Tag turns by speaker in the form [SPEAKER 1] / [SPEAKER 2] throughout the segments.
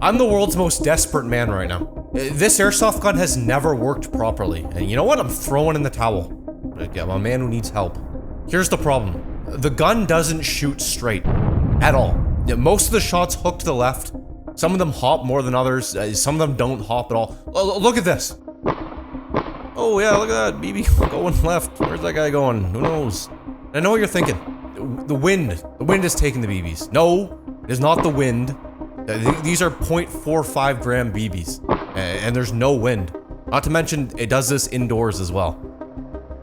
[SPEAKER 1] I'm the world's most desperate man right now. This airsoft gun has never worked properly, and you know what? I'm throwing in the towel. I'm a man who needs help. Here's the problem. The gun doesn't shoot straight at all. Most of the shots hook to the left. Some of them hop more than others. Some of them don't hop at all. Look at this. Oh yeah, look at that. BB going left. Where's that guy going? Who knows? I know what you're thinking. The wind is taking the BBs. No, it is not the wind. These are 0.45 gram BBs, and there's no wind. Not to mention, it does this indoors as well.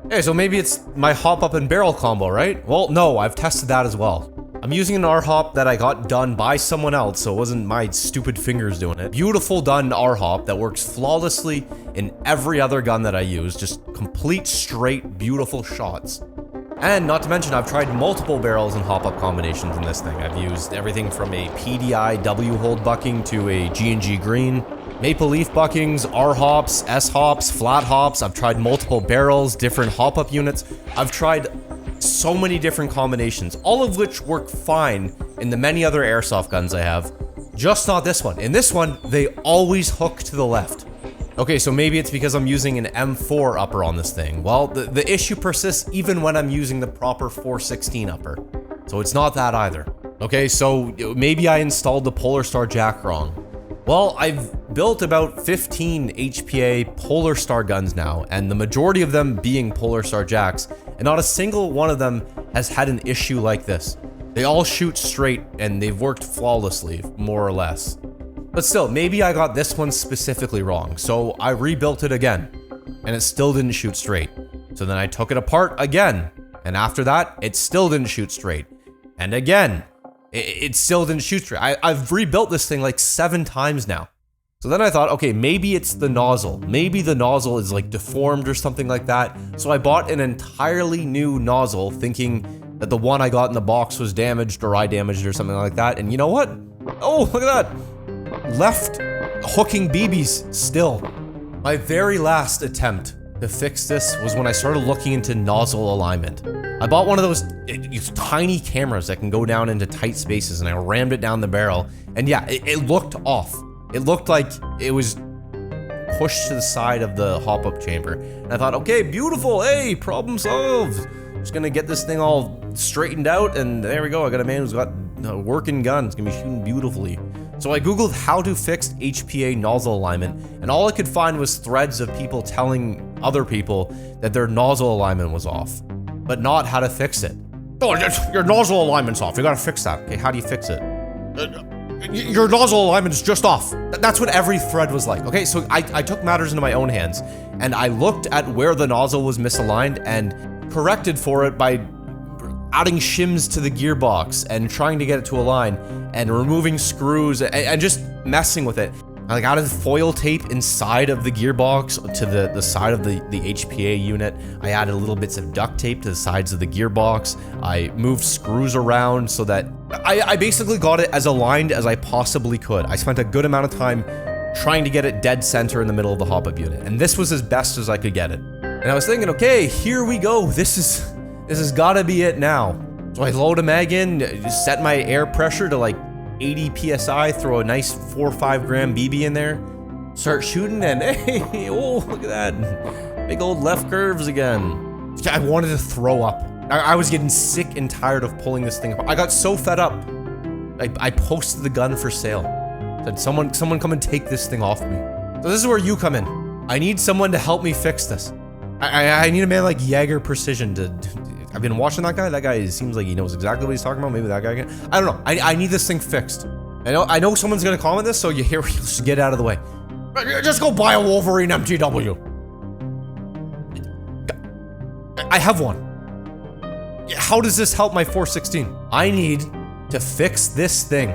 [SPEAKER 1] Hey, so maybe it's my hop up and barrel combo, right? Well, no, I've tested that as well. I'm using an R-hop that I got done by someone else, so it wasn't my stupid fingers doing it. Beautiful done R-hop that works flawlessly in every other gun that I use. Just complete, straight, beautiful shots. And not to mention, I've tried multiple barrels and hop-up combinations in this thing. I've used everything from a PDI W-hold bucking to a G&G green, maple leaf buckings, R-hops, S-hops, flat hops. I've tried multiple barrels, different hop-up units. I've tried so many different combinations, all of which work fine in the many other airsoft guns I have. Just not this one. In this one, they always hook to the left. Okay, so maybe it's because I'm using an M4 upper on this thing. Well, the issue persists even when I'm using the proper 416 upper. So it's not that either. Okay, so maybe I installed the Polarstar jack wrong. Well, I've built about 15 HPA Polarstar guns now, and the majority of them being Polarstar jacks, and not a single one of them has had an issue like this. They all shoot straight, and they've worked flawlessly, more or less. But still, maybe I got this one specifically wrong, so I rebuilt it again, and it still didn't shoot straight. So then I took it apart again, and after that, it still didn't shoot straight. And again, it still didn't shoot straight. I've rebuilt this thing like 7 times now. So then I thought, okay, maybe it's the nozzle. Maybe the nozzle is like deformed or something like that. So I bought an entirely new nozzle, thinking that the one I got in the box was damaged or I damaged it or something like that. And you know what? Oh, look at that. Left hooking BBs still. My very last attempt to fix this was when I started looking into nozzle alignment. I bought one of those tiny cameras that can go down into tight spaces, and I rammed it down the barrel, and yeah, it looked off. It looked like it was pushed to the side of the hop-up chamber. And I thought, okay, beautiful, hey, problem solved. Just gonna get this thing all straightened out, and there we go. I got a man who's got a working gun. It's gonna be shooting beautifully. So I googled how to fix HPA nozzle alignment, and all I could find was threads of people telling other people that their nozzle alignment was off, but not how to fix it. Oh, your nozzle alignment's off. You gotta fix that. Okay, how do you fix it? Your nozzle alignment's just off. That's what every thread was like. Okay, so I took matters into my own hands, and I looked at where the nozzle was misaligned and corrected for it by adding shims to the gearbox and trying to get it to align and removing screws and just messing with it. I added foil tape inside of the gearbox to the side of the HPA unit. I added little bits of duct tape to the sides of the gearbox. I moved screws around so that I basically got it as aligned as I possibly could. I spent a good amount of time trying to get it dead center in the middle of the hop-up unit, and this was as best as I could get it. And I was thinking, okay, here we go. This has gotta be it now. So I load a mag in, set my air pressure to like 80 PSI, throw a nice 4 or 5 gram BB in there, start shooting, and hey, oh, look at that. Big old left curves again. I wanted to throw up. I was getting sick and tired of pulling this thing apart. I got so fed up. I posted the gun for sale. Said, someone come and take this thing off me. So this is where you come in. I need someone to help me fix this. I need a man like Jaeger Precision to I've been watching that guy. That guy seems like he knows exactly what he's talking about. Maybe that guy can. I don't know. I need this thing fixed. I know someone's gonna comment this, so you hear just get out of the way. Just go buy a Wolverine MTW. I have one. How does this help my 416? I need to fix this thing.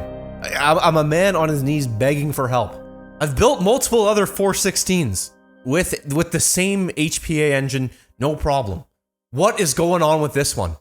[SPEAKER 1] I'm a man on his knees begging for help. I've built multiple other 416s with the same HPA engine, no problem. What is going on with this one?